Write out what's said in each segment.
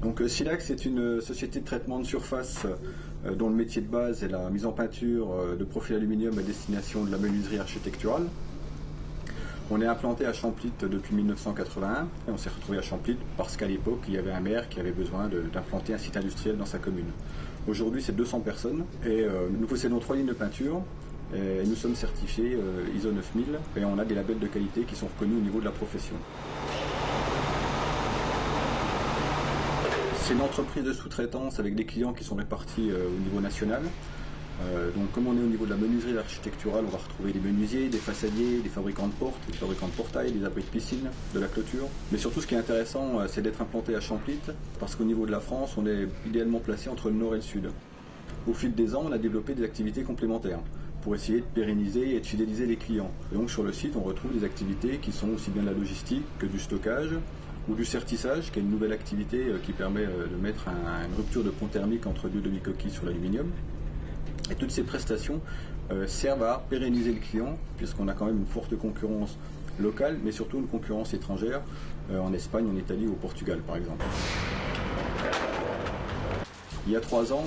Donc Silac, c'est une société de traitement de surface dont le métier de base est la mise en peinture de profils aluminium à destination de la menuiserie architecturale. On est implanté à Champlit depuis 1981 et on s'est retrouvé à Champlit parce qu'à l'époque il y avait un maire qui avait besoin d'implanter un site industriel dans sa commune. Aujourd'hui c'est 200 personnes et nous possédons 3 lignes de peinture et nous sommes certifiés ISO 9000 et on a des labels de qualité qui sont reconnus au niveau de la profession. C'est une entreprise de sous-traitance avec des clients qui sont répartis au niveau national. Donc comme on est au niveau de la menuiserie architecturale, on va retrouver des menuisiers, des façadiers, des fabricants de portes, des fabricants de portails, des abris de piscine, de la clôture. Mais surtout ce qui est intéressant, c'est d'être implanté à Champlit, parce qu'au niveau de la France, on est idéalement placé entre le nord et le sud. Au fil des ans, on a développé des activités complémentaires pour essayer de pérenniser et de fidéliser les clients. Et donc sur le site, on retrouve des activités qui sont aussi bien de la logistique que du stockage, ou du sertissage, qui est une nouvelle activité qui permet de mettre une rupture de pont thermique entre deux demi-coquilles sur l'aluminium. Et toutes ces prestations servent à pérenniser le client, puisqu'on a quand même une forte concurrence locale, mais surtout une concurrence étrangère, en Espagne, en Italie ou au Portugal par exemple. Il y a 3 ans,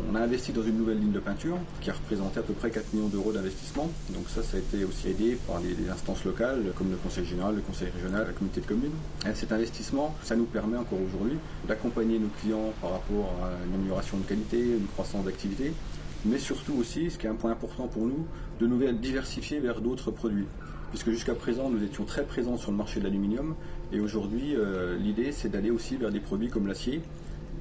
on a investi dans une nouvelle ligne de peinture qui a représenté à peu près 4 millions d'euros d'investissement. Donc ça a été aussi aidé par des instances locales comme le conseil général, le conseil régional, la communauté de communes. Et cet investissement, ça nous permet encore aujourd'hui d'accompagner nos clients par rapport à une amélioration de qualité, une croissance d'activité, mais surtout aussi, ce qui est un point important pour nous, de nous diversifier vers d'autres produits. Puisque jusqu'à présent, nous étions très présents sur le marché de l'aluminium, et aujourd'hui, l'idée, c'est d'aller aussi vers des produits comme l'acier,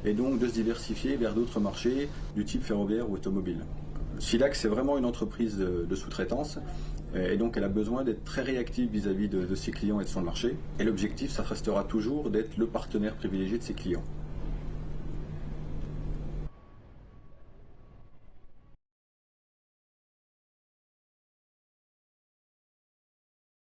et donc de se diversifier vers d'autres marchés du type ferroviaire ou automobile. Silac, c'est vraiment une entreprise de sous-traitance, et donc elle a besoin d'être très réactive vis-à-vis de ses clients et de son marché. Et l'objectif, ça restera toujours d'être le partenaire privilégié de ses clients.